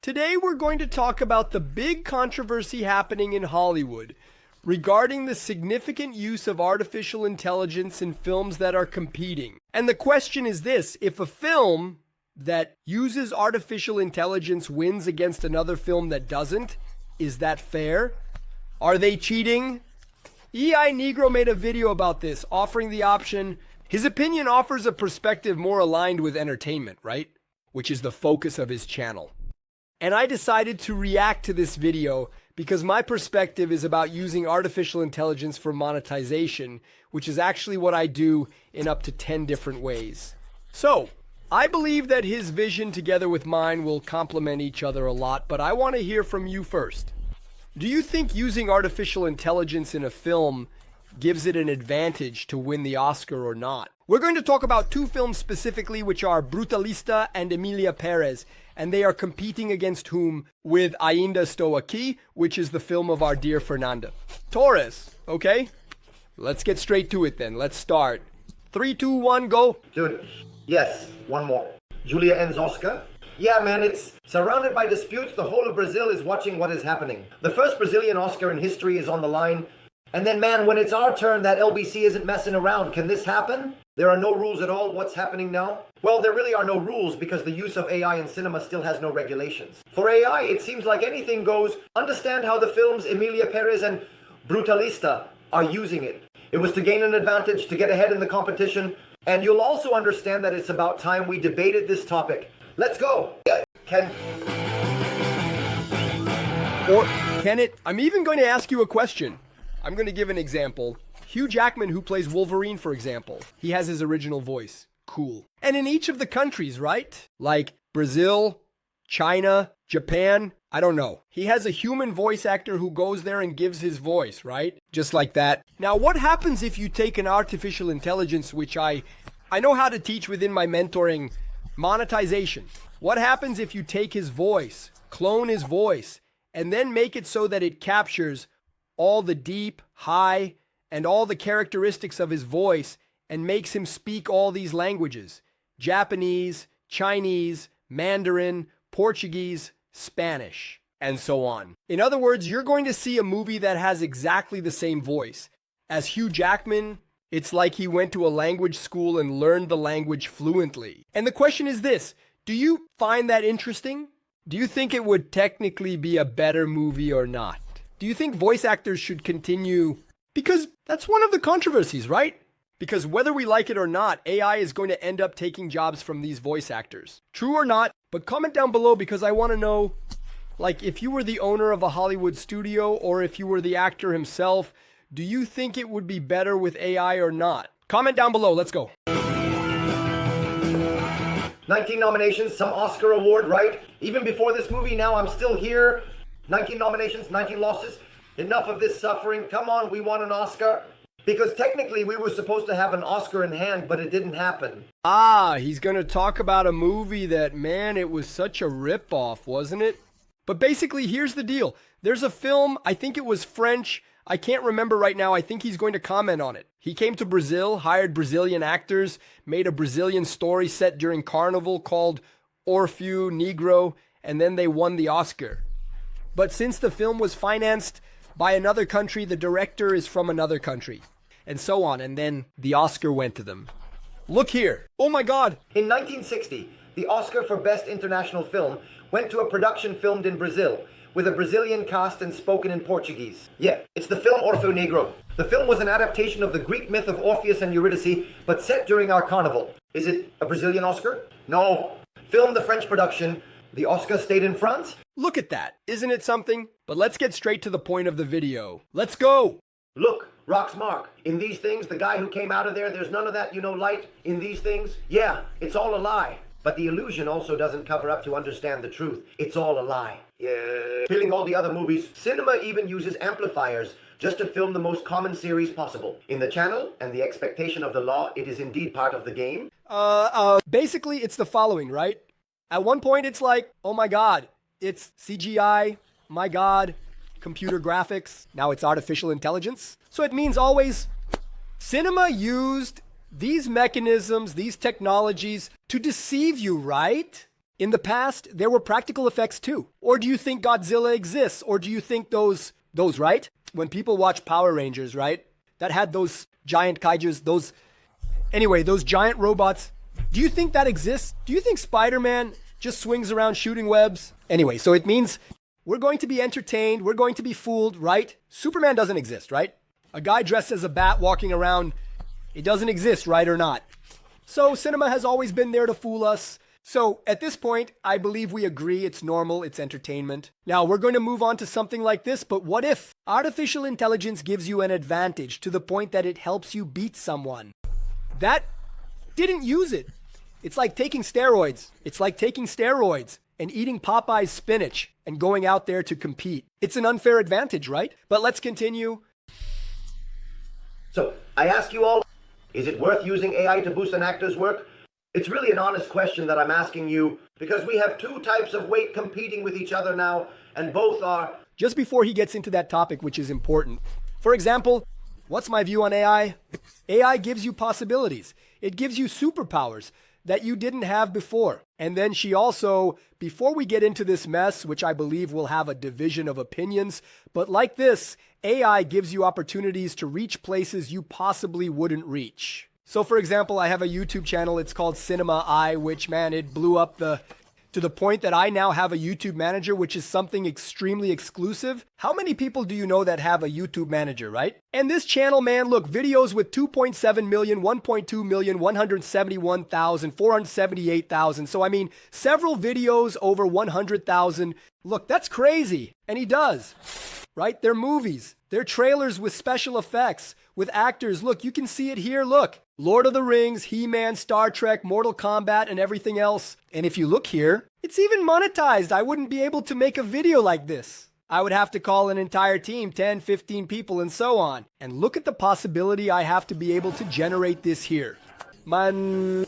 Today we're going to talk about the big controversy happening in Hollywood regarding the significant use of artificial intelligence in films that are competing. And the question is this: if a film that uses artificial intelligence wins against another film that doesn't, is that fair? Are they cheating? EI Negro made a video about this, offering the option. His opinion offers a perspective more aligned with entertainment, right? Which is the focus of his channel. And I decided to react to this video because my perspective is about using artificial intelligence for monetization, which is actually what I do in up to 10 different ways. So, I believe that his vision together with mine will complement each other a lot, but I want to hear from you first. Do you think using artificial intelligence in a film gives it an advantage to win the Oscar or not? We're going to talk about two films specifically, which are Brutalista and Emilia Perez, and they are competing against whom? With Ainda Estou Aqui, which is the film of our dear Fernanda Torres. Okay? Let's get straight to it then. Let's start. 3, 2, 1, go. Dude, yes, one more. Julia ends Oscar. Yeah, man, it's surrounded by disputes. The whole of Brazil is watching what is happening. The first Brazilian Oscar in history is on the line. And then, man, when it's our turn, that LBC isn't messing around. Can this happen? There are no rules at all. What's happening now? Well, there really are no rules because the use of AI in cinema still has no regulations. For AI, it seems like anything goes. Understand how the films Emilia Perez and Brutalista are using it. It was to gain an advantage, to get ahead in the competition. And you'll also understand that it's about time we debated this topic. Let's go. Can it? I'm even going to ask you a question. I'm going to give an example. Hugh Jackman, who plays Wolverine, for example, he has his original voice. Cool. And in each of the countries, right? Like Brazil, China, Japan, I don't know. He has a human voice actor who goes there and gives his voice, right? Just like that. Now, what happens if you take an artificial intelligence, which I know how to teach within my mentoring, monetization? What happens if you take his voice, clone his voice, and then make it so that it captures all the deep, high, and all the characteristics of his voice and makes him speak all these languages: Japanese, Chinese, Mandarin, Portuguese, Spanish, and so on. In other words, you're going to see a movie that has exactly the same voice. As Hugh Jackman, it's like he went to a language school and learned the language fluently. And the question is this: do you find that interesting? Do you think it would technically be a better movie or not? Do you think voice actors should continue? Because that's one of the controversies, right? Because whether we like it or not, AI is going to end up taking jobs from these voice actors. True or not? But comment down below because I want to know, like, if you were the owner of a Hollywood studio or if you were the actor himself, do you think it would be better with AI or not? Comment down below. Let's go. 19 nominations, some Oscar award, right? Even before this movie, now I'm still here. 19 nominations, 19 losses. Enough of this suffering. Come on, we want an Oscar. Because technically we were supposed to have an Oscar in hand, but it didn't happen. Ah, he's going to talk about a movie that, man, it was such a ripoff, wasn't it? But basically, here's the deal. There's a film, I think it was French. I can't remember right now. I think he's going to comment on it. He came to Brazil, hired Brazilian actors, made a Brazilian story set during Carnival called Orfeu Negro, and then they won the Oscar. But since the film was financed by another country, the director is from another country, and so on, and then the Oscar went to them. Look here. Oh my God. In 1960, the Oscar for Best International Film went to a production filmed in Brazil, with a Brazilian cast and spoken in Portuguese. Yeah, it's the film Orfeu Negro. The film was an adaptation of the Greek myth of Orpheus and Eurydice, but set during our carnival. Is it a Brazilian Oscar? No. Filmed the French production. The Oscar stayed in France. Look at that. Isn't it something? But let's get straight to the point of the video. Let's go. Look, Rock's mark. In these things, the guy who came out of there's none of that, light in these things. Yeah, it's all a lie. But the illusion also doesn't cover up to understand the truth. It's all a lie. Yeah. Filling all the other movies, cinema even uses amplifiers just to film the most common series possible. In the channel and the expectation of the law, it is indeed part of the game. Basically, it's the following, right? At one point, it's like, oh my God, it's CGI, my God, computer graphics. Now it's artificial intelligence. So it means always cinema used these mechanisms, these technologies to deceive you, right? In the past, there were practical effects too. Or do you think Godzilla exists? Or do you think those, right? When people watch Power Rangers, right? That had those giant kaijus, those giant robots. Do you think that exists? Do you think Spider-Man just swings around shooting webs? Anyway, so it means we're going to be entertained. We're going to be fooled, right? Superman doesn't exist, right? A guy dressed as a bat walking around, it doesn't exist, right or not? So cinema has always been there to fool us. So at this point, I believe we agree it's normal, it's entertainment. Now we're going to move on to something like this, but what if artificial intelligence gives you an advantage to the point that it helps you beat someone? That didn't use it. It's like taking steroids. It's like taking steroids and eating Popeye's spinach and going out there to compete. It's an unfair advantage, right? But let's continue. So I ask you all, is it worth using AI to boost an actor's work? It's really an honest question that I'm asking you because we have two types of weight competing with each other now, and both are... Just before he gets into that topic, which is important. For example, what's my view on AI? AI gives you possibilities. It gives you superpowers that you didn't have before. And then she also, before we get into this mess, which I believe will have a division of opinions, but like this, AI gives you opportunities to reach places you possibly wouldn't reach. So for example, I have a YouTube channel, it's called Cinema Eye, which, man, it blew up to the point that I now have a YouTube manager, which is something extremely exclusive. How many people do you know that have a YouTube manager, right? And this channel, man, look, videos with 2.7 million, 1.2 million, 171,000, 478,000. So I mean, several videos over 100,000. Look, that's crazy. And he does, right? They're movies. They're trailers with special effects, with actors. Look, you can see it here. Look, Lord of the Rings, He-Man, Star Trek, Mortal Kombat, and everything else. And if you look here, it's even monetized. I wouldn't be able to make a video like this. I would have to call an entire team, 10, 15 people, and so on. And look at the possibility I have to be able to generate this here. Man.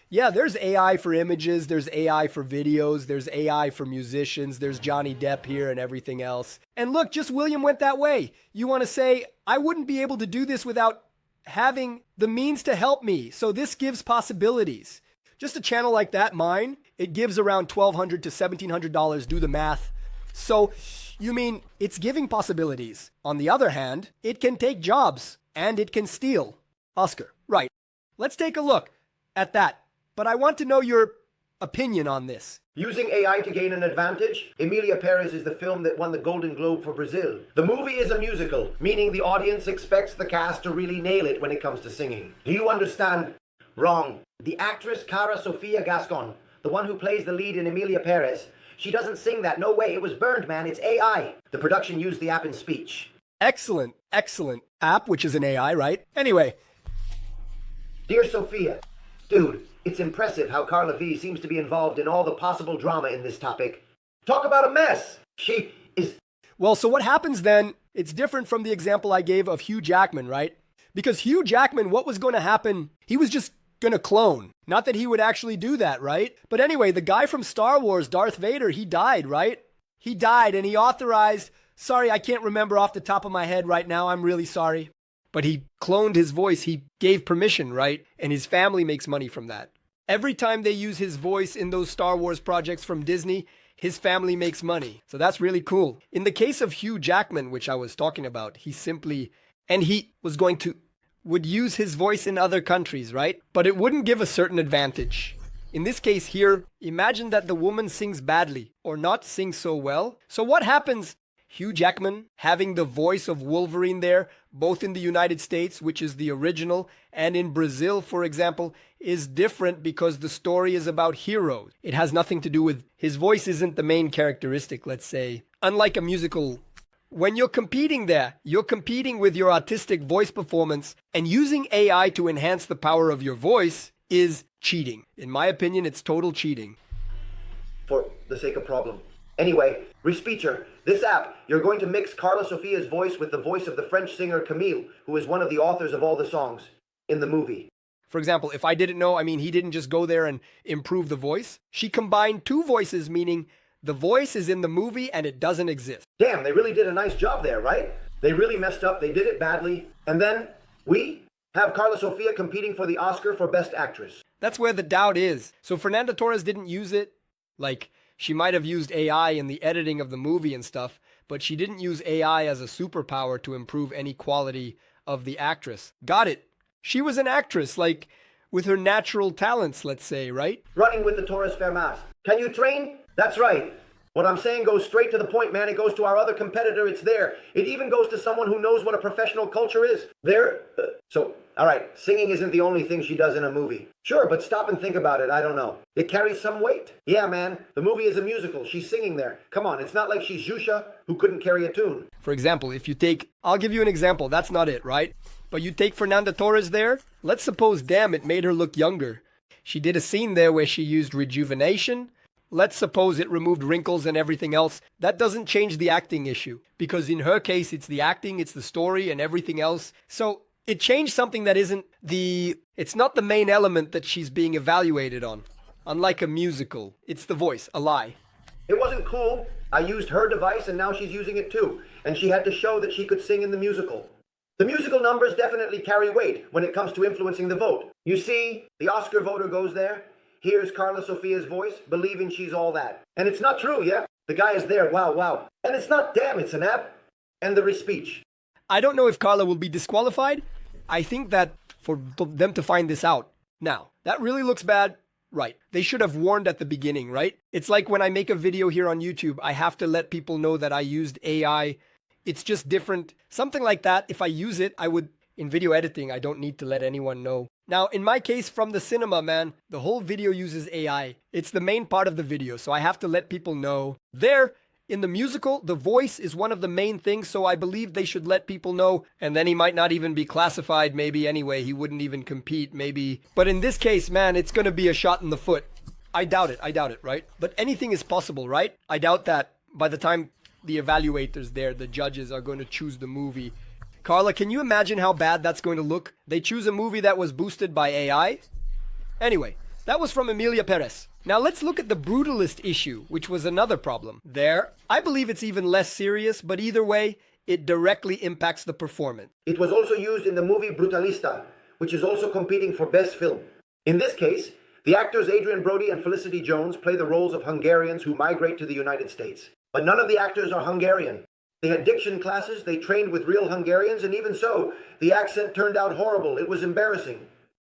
Yeah, there's AI for images, there's AI for videos, there's AI for musicians, there's Johnny Depp here and everything else. And look, just William went that way. You want to say, I wouldn't be able to do this without having the means to help me. So this gives possibilities. Just a channel like that, mine, it gives around $1,200 to $1,700, do the math. So you mean it's giving possibilities. On the other hand, it can take jobs and it can steal. Oscar, right. Let's take a look at that. But I want to know your opinion on this. Using AI to gain an advantage? Emilia Perez is the film that won the Golden Globe for Brazil. The movie is a musical, meaning the audience expects the cast to really nail it when it comes to singing. Do you understand? Wrong. The actress Cara Sofia Gascon, the one who plays the lead in Emilia Perez, she doesn't sing that. No way. It was burned, man. It's AI. The production used the app in speech. Excellent, excellent. App, which is an AI, right? Anyway. Dear Sophia, dude, it's impressive how Carla V seems to be involved in all the possible drama in this topic. Talk about a mess. She is... Well, so what happens then, it's different from the example I gave of Hugh Jackman, right? Because Hugh Jackman, what was going to happen? He was just going to clone. Not that he would actually do that, right? But anyway, the guy from Star Wars, Darth Vader, he died, right? He died and he authorized... Sorry, I can't remember off the top of my head right now. I'm really sorry. But he cloned his voice. He gave permission, right? And his family makes money from that. Every time they use his voice in those Star Wars projects from Disney, his family makes money. So that's really cool. In the case of Hugh Jackman, which I was talking about, he would use his voice in other countries, right? But it wouldn't give a certain advantage. In this case here, imagine that the woman sings badly or not sings so well. So what happens? Hugh Jackman having the voice of Wolverine there, both in the United States, which is the original, and in Brazil, for example, is different because the story is about heroes. It has nothing to do with, his voice isn't the main characteristic, let's say. Unlike a musical, when you're competing there, you're competing with your artistic voice performance, and using AI to enhance the power of your voice is cheating. In my opinion, it's total cheating. For the sake of problem. Anyway, Respeecher, this app, you're going to mix Carla Sofia's voice with the voice of the French singer Camille, who is one of the authors of all the songs in the movie. For example, if I didn't know, I mean, he didn't just go there and improve the voice. She combined two voices, meaning the voice is in the movie and it doesn't exist. Damn, they really did a nice job there, right? They really messed up, they did it badly. And then we have Carla Sofia competing for the Oscar for Best Actress. That's where the doubt is. So Fernanda Torres didn't use it. Like, she might have used AI in the editing of the movie and stuff, but she didn't use AI as a superpower to improve any quality of the actress. Got it. She was an actress, like, with her natural talents, let's say, right? Running with the Taurus Fermas. Can you train? That's right. What I'm saying goes straight to the point, man. It goes to our other competitor. It's there. It even goes to someone who knows what a professional culture is. All right, singing isn't the only thing she does in a movie. Sure, but stop and think about it. I don't know. It carries some weight. Yeah, man. The movie is a musical. She's singing there. Come on, it's not like she's Jusha who couldn't carry a tune. For example, if you take, I'll give you an example. That's not it, right? But you take Fernanda Torres there. Let's suppose, damn, it made her look younger. She did a scene there where she used rejuvenation. Let's suppose it removed wrinkles and everything else. That doesn't change the acting issue. Because in her case, it's the acting, it's the story, and everything else. So it changed something that it's not the main element that she's being evaluated on. Unlike a musical, it's the voice, a lie. It wasn't cool. I used her device and now she's using it too. And she had to show that she could sing in the musical. The musical numbers definitely carry weight when it comes to influencing the vote. You see, the Oscar voter goes there, hears Carla Sofia's voice, believing she's all that. And it's not true, yeah? The guy is there, wow. And it's not damn, it's an app. And the Respeecher. I don't know if Carla will be disqualified. I think that for them to find this out. Now, that really looks bad. Right. They should have warned at the beginning, right? It's like when I make a video here on YouTube, I have to let people know that I used AI. It's just different. Something like that, if I use it, I would, in video editing, I don't need to let anyone know. Now, in my case, from the cinema, man, the whole video uses AI. It's the main part of the video, so I have to let people know. There, in the musical, the voice is one of the main things, so I believe they should let people know, and then he might not even be classified maybe anyway. He wouldn't even compete, maybe. But in this case, man, it's going to be a shot in the foot. I doubt it, right? But anything is possible, right? I doubt that by the time the evaluators there, the judges, are going to choose the movie. Carla, can you imagine how bad that's going to look? They choose a movie that was boosted by AI? Anyway, that was from Emilia Perez. Now let's look at the Brutalist issue, which was another problem. There, I believe it's even less serious, but either way, it directly impacts the performance. It was also used in the movie Brutalista, which is also competing for Best Film. In this case, the actors Adrian Brody and Felicity Jones play the roles of Hungarians who migrate to the United States. But none of the actors are Hungarian. They had diction classes, they trained with real Hungarians, and even so, the accent turned out horrible. It was embarrassing.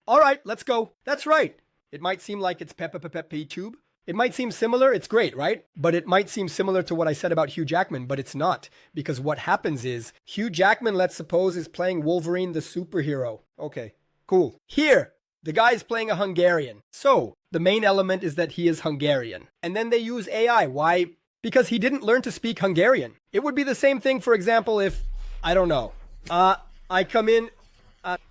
All right, let's go. That's right. It might seem like it's Pepe Tube. It might seem similar. It's great, right? But it might seem similar to what I said about Hugh Jackman, but it's not. Because what happens is, Hugh Jackman, let's suppose, is playing Wolverine the superhero. Okay, cool. Here, the guy is playing a Hungarian. So, the main element is that he is Hungarian. And then they use AI. Why? Because he didn't learn to speak Hungarian. It would be the same thing, for example, if, I don't know, I come in,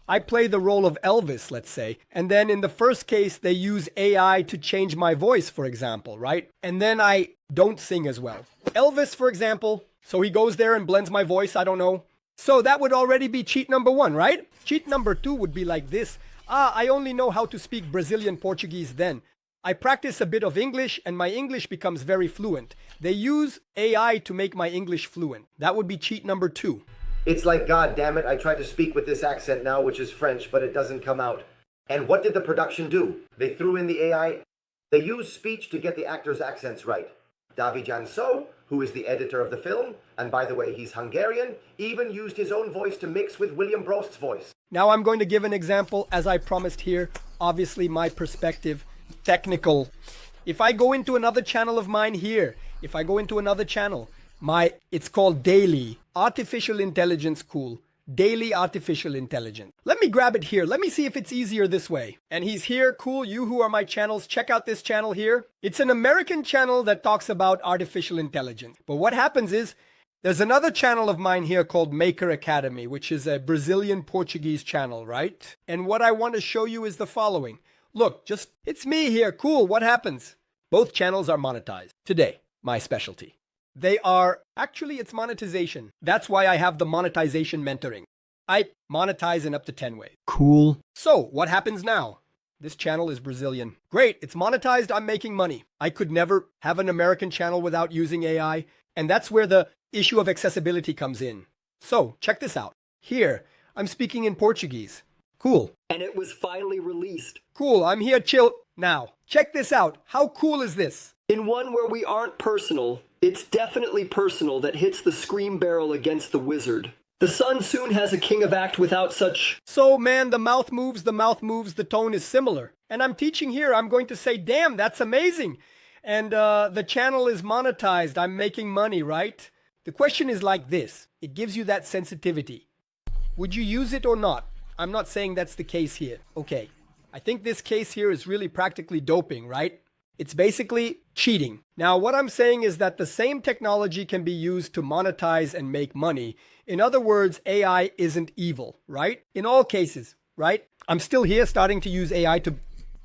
I play the role of Elvis, let's say, and then in the first case, they use AI to change my voice, for example, right? And then I don't sing as well. Elvis, for example, so he goes there and blends my voice, I don't know. So that would already be cheat number 1, right? Cheat number 2 would be like this. I only know how to speak Brazilian Portuguese then. I practice a bit of English and my English becomes very fluent. They use AI to make my English fluent. That would be cheat number 2. It's like, God damn it, I tried to speak with this accent now, which is French, but it doesn't come out. And what did the production do? They threw in the AI. They used speech to get the actors' accents right. Davi Janso, who is the editor of the film, and by the way, he's Hungarian, even used his own voice to mix with William Prost's voice. Now I'm going to give an example, as I promised here. Obviously, my perspective, technical. If I go into another channel of mine here, if I go into another channel, it's called Daily Artificial Intelligence Cool. Daily Artificial Intelligence. Let me grab it here. Let me see if it's easier this way. And he's here. Cool. You who are my channels, check out this channel here. It's an American channel that talks about artificial intelligence. But what happens is, there's another channel of mine here called Maker Academy, which is a Brazilian Portuguese channel, right? And what I want to show you is the following. Look, it's me here. Cool. What happens? Both channels are monetized. Today, my specialty. It's monetization. That's why I have the monetization mentoring. I monetize in up to 10 ways. Cool. So, what happens now? This channel is Brazilian. Great, it's monetized, I'm making money. I could never have an American channel without using AI, and that's where the issue of accessibility comes in. So, check this out. Here, I'm speaking in Portuguese. Cool. And it was finally released. Cool, I'm here chill. Now, check this out. How cool is this? In one where we aren't personal, it's definitely personal that hits the scream barrel against the wizard. The sun soon has a king of act without such. So man, the mouth moves, the tone is similar. And I'm teaching here, I'm going to say, damn, that's amazing. And the channel is monetized, I'm making money, right? The question is like this, it gives you that sensitivity. Would you use it or not? I'm not saying that's the case here. Okay, I think this case here is really practically doping, right? It's basically cheating. Now, what I'm saying is that the same technology can be used to monetize and make money. In other words, AI isn't evil, right? In all cases, right? I'm still here starting to use AI to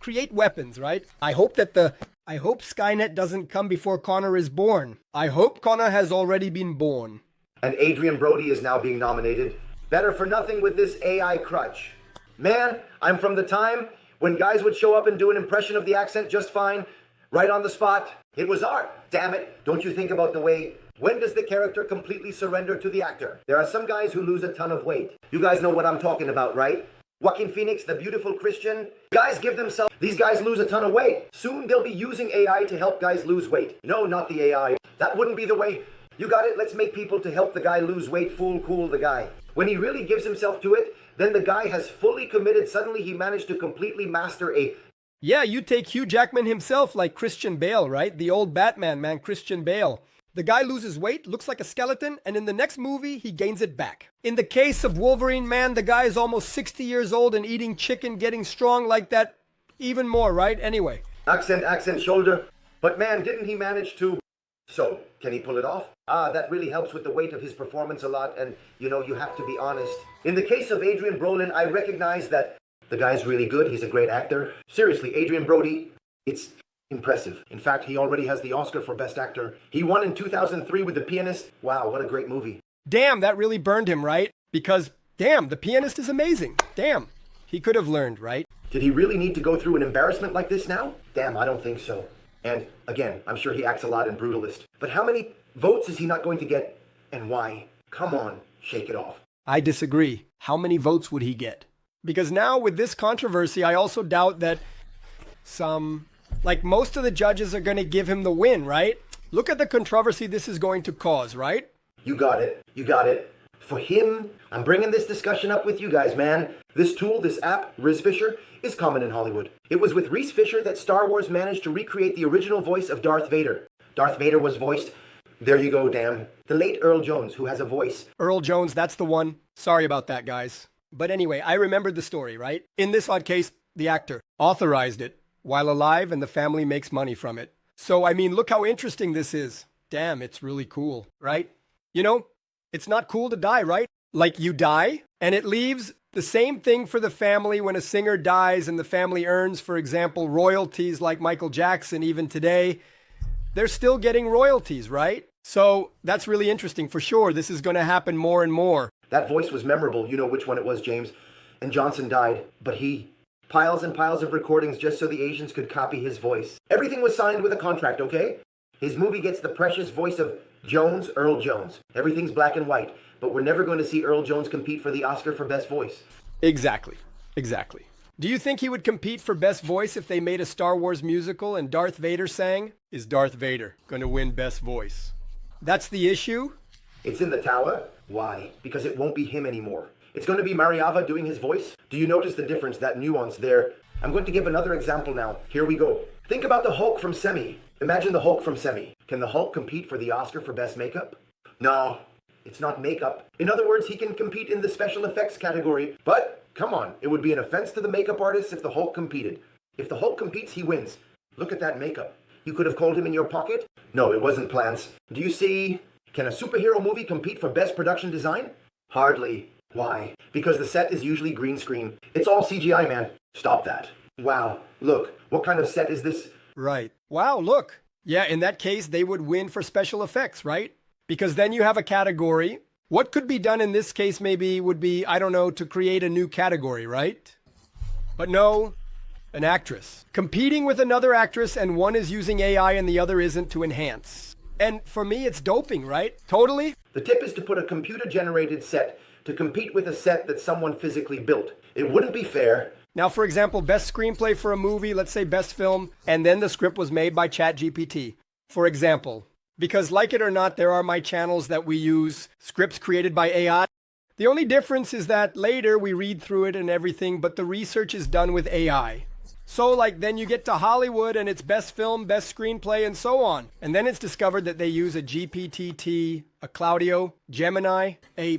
create weapons, right? I hope Skynet doesn't come before Connor is born. I hope Connor has already been born. And Adrien Brody is now being nominated. Better for nothing with this AI crutch. Man, I'm from the time when guys would show up and do an impression of the accent just fine, right on the spot. It was art. Damn it. Don't you think about the way, when does the character completely surrender to the actor? There are some guys who lose a ton of weight. You guys know what I'm talking about, right? Joaquin Phoenix, the beautiful Christian. Guys give themselves, these guys lose a ton of weight. Soon they'll be using AI to help guys lose weight. No, not the AI. That wouldn't be the way. You got it? Let's make people to help the guy lose weight, fool, cool the guy. When he really gives himself to it, then the guy has fully committed. Suddenly he managed to completely master a... Yeah, you take Hugh Jackman himself, like Christian Bale, right? The old Batman, man, Christian Bale. The guy loses weight, looks like a skeleton, and in the next movie, he gains it back. In the case of Wolverine, man, the guy is almost 60 years old and eating chicken, getting strong like that. Even more, right? Anyway. Accent, shoulder. But man, didn't he manage to... So, can he pull it off? That really helps with the weight of his performance a lot, and, you know, you have to be honest. In the case of Adrien Brolin, I recognize that the guy's really good, he's a great actor. Seriously, Adrien Brody, it's impressive. In fact, he already has the Oscar for Best Actor. He won in 2003 with The Pianist. Wow, what a great movie. Damn, that really burned him, right? Because, damn, The Pianist is amazing. Damn, he could have learned, right? Did he really need to go through an embarrassment like this now? Damn, I don't think so. And, again, I'm sure he acts a lot in Brutalist. But how many votes is he not going to get, and why? Come on, shake it off. I disagree. How many votes would he get? Because now, with this controversy, I also doubt that most of the judges are going to give him the win, right? Look at the controversy this is going to cause, right? You got it. You got it. For him, I'm bringing this discussion up with you guys, man. This tool, this app, Respeecher, is common in Hollywood. It was with Reese Fisher that Star Wars managed to recreate the original voice of Darth Vader. Darth Vader was voiced, there you go, damn, the late Earl Jones, who has a voice. Earl Jones, that's the one. Sorry about that, guys. But anyway, I remembered the story, right? In this odd case, the actor authorized it while alive and the family makes money from it. So, I mean, look how interesting this is. Damn, it's really cool, right? You know, it's not cool to die, right? Like you die and it leaves the same thing for the family when a singer dies and the family earns, for example, royalties like Michael Jackson even today. They're still getting royalties, right? So that's really interesting for sure. This is going to happen more and more. That voice was memorable. You know which one it was, James. And Johnson died, but he... Piles and piles of recordings just so the Asians could copy his voice. Everything was signed with a contract, okay? His movie gets the precious voice of Jones, Earl Jones. Everything's black and white, but we're never going to see Earl Jones compete for the Oscar for Best Voice. Exactly. Do you think he would compete for Best Voice if they made a Star Wars musical and Darth Vader sang? Is Darth Vader going to win Best Voice? That's the issue? It's in the tower. Why? Because it won't be him anymore. It's going to be Mariava doing his voice. Do you notice the difference, that nuance there? I'm going to give another example now. Here we go. Think about the Hulk from Semi. Imagine the Hulk from Semi. Can the Hulk compete for the Oscar for Best Makeup? No, it's not makeup. In other words, he can compete in the special effects category. But, come on, it would be an offense to the makeup artist if the Hulk competed. If the Hulk competes, he wins. Look at that makeup. You could have called him in your pocket? No, it wasn't plants. Do you see? Can a superhero movie compete for Best Production Design? Hardly. Why? Because the set is usually green screen. It's all CGI, man. Stop that. Wow, look, what kind of set is this? Right. Wow, look. Yeah, in that case, they would win for special effects, right? Because then you have a category. What could be done in this case maybe would be, I don't know, to create a new category, right? But no, an actress. Competing with another actress and one is using AI and the other isn't to enhance. And for me, it's doping, right? Totally. The tip is to put a computer-generated set to compete with a set that someone physically built. It wouldn't be fair. Now, for example, best screenplay for a movie, let's say best film, and then the script was made by ChatGPT. For example, because like it or not, there are my channels that we use scripts created by AI. The only difference is that later we read through it and everything, but the research is done with AI. So like then you get to Hollywood and it's best film, best screenplay, and so on. And then it's discovered that they use a GPT, a Claudio, Gemini, a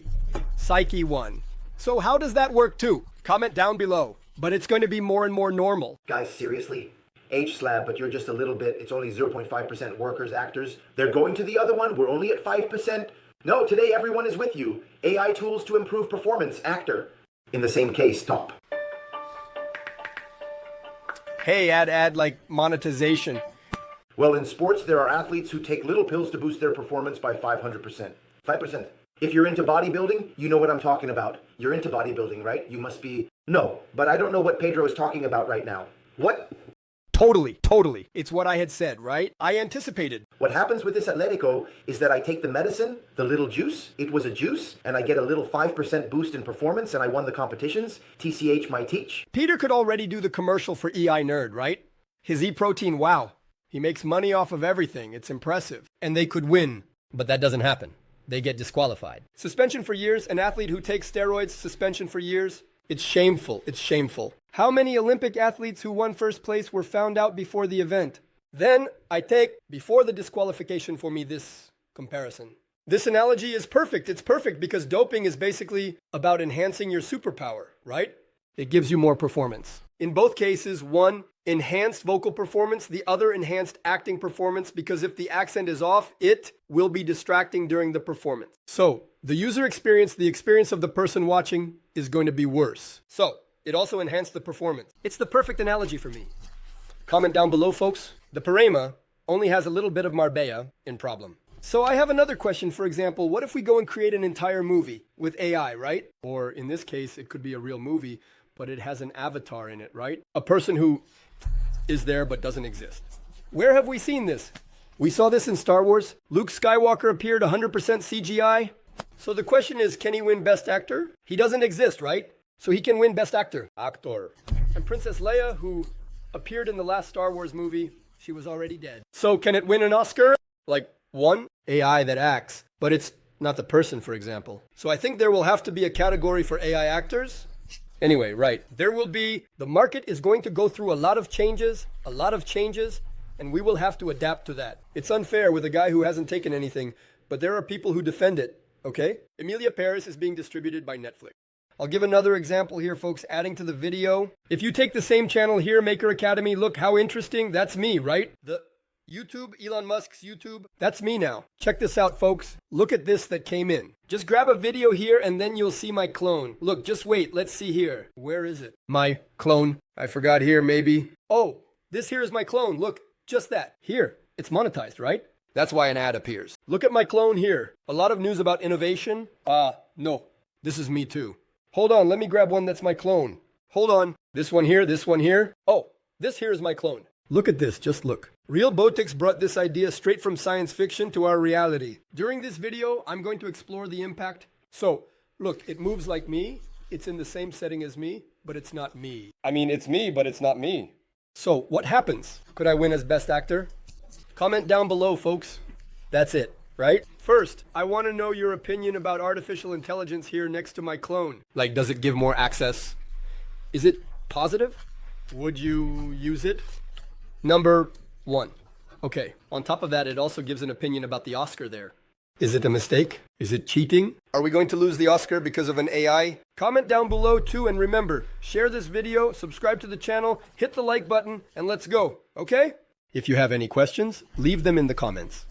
Psyche 1. So how does that work too? Comment down below. But it's going to be more and more normal. Guys, seriously? H-slab, but you're just a little bit. It's only 0.5% workers, actors. They're going to the other one. We're only at 5%. No, today everyone is with you. AI tools to improve performance, actor. In the same case, stop. Hey, add like monetization. Well, in sports, there are athletes who take little pills to boost their performance by 500%. 5%. If you're into bodybuilding, you know what I'm talking about. You're into bodybuilding, right? You must be... No, but I don't know what Pedro is talking about right now. What? Totally. It's what I had said, right? I anticipated. What happens with this Atletico is that I take the medicine, the little juice, it was a juice, and I get a little 5% boost in performance, and I won the competitions. TCH my teach. Peter could already do the commercial for EI Nerd, right? His E-protein, wow. He makes money off of everything. It's impressive. And they could win. But that doesn't happen. They get disqualified. Suspension for years. An athlete who takes steroids, suspension for years. It's shameful. It's shameful. How many Olympic athletes who won first place were found out before the event? Then I take, before the disqualification for me, this comparison. This analogy is perfect. It's perfect because doping is basically about enhancing your superpower, right? It gives you more performance. In both cases, one, enhanced vocal performance, the other enhanced acting performance, because if the accent is off, it will be distracting during the performance. So, the user experience, the experience of the person watching, is going to be worse. So, it also enhanced the performance. It's the perfect analogy for me. Comment down below, folks. The Parema only has a little bit of Marbella in problem. So I have another question. For example, what if we go and create an entire movie with AI, right? Or in this case, it could be a real movie, but it has an avatar in it, right? A person who is there but doesn't exist. Where have we seen this? We saw this in Star Wars. Luke Skywalker appeared 100% CGI. So the question is, can he win Best Actor? He doesn't exist, right? So he can win Best Actor. And Princess Leia, who appeared in the last Star Wars movie, she was already dead. So can it win an Oscar? Like one AI that acts, but it's not the person, for example. So I think there will have to be a category for AI actors. Anyway, right. There will be, the market is going to go through a lot of changes, and we will have to adapt to that. It's unfair with a guy who hasn't taken anything, but there are people who defend it, okay? Emilia Perez is being distributed by Netflix. I'll give another example here, folks, adding to the video. If you take the same channel here, Maker Academy, look how interesting. That's me, right? The YouTube, Elon Musk's YouTube, that's me now. Check this out, folks. Look at this that came in. Just grab a video here and then you'll see my clone. Look, just wait. Let's see here. Where is it? My clone. I forgot here, maybe. Oh, this here is my clone. Look, just that. Here. It's monetized, right? That's why an ad appears. Look at my clone here. A lot of news about innovation. No. This is me too. Hold on, let me grab one that's my clone. Hold on. This one here, this one here. Oh, this here is my clone. Look at this, just look. Real Botix brought this idea straight from science fiction to our reality. During this video, I'm going to explore the impact. So, look, it moves like me. It's in the same setting as me, but it's not me. I mean, it's me, but it's not me. So, what happens? Could I win as Best Actor? Comment down below, folks. That's it, right? First, I want to know your opinion about artificial intelligence here next to my clone. Like, does it give more access? Is it positive? Would you use it? Number 1. Okay, on top of that, it also gives an opinion about the Oscar there. Is it a mistake? Is it cheating? Are we going to lose the Oscar because of an AI? Comment down below too, and remember, share this video, subscribe to the channel, hit the like button, and let's go, okay? If you have any questions, leave them in the comments.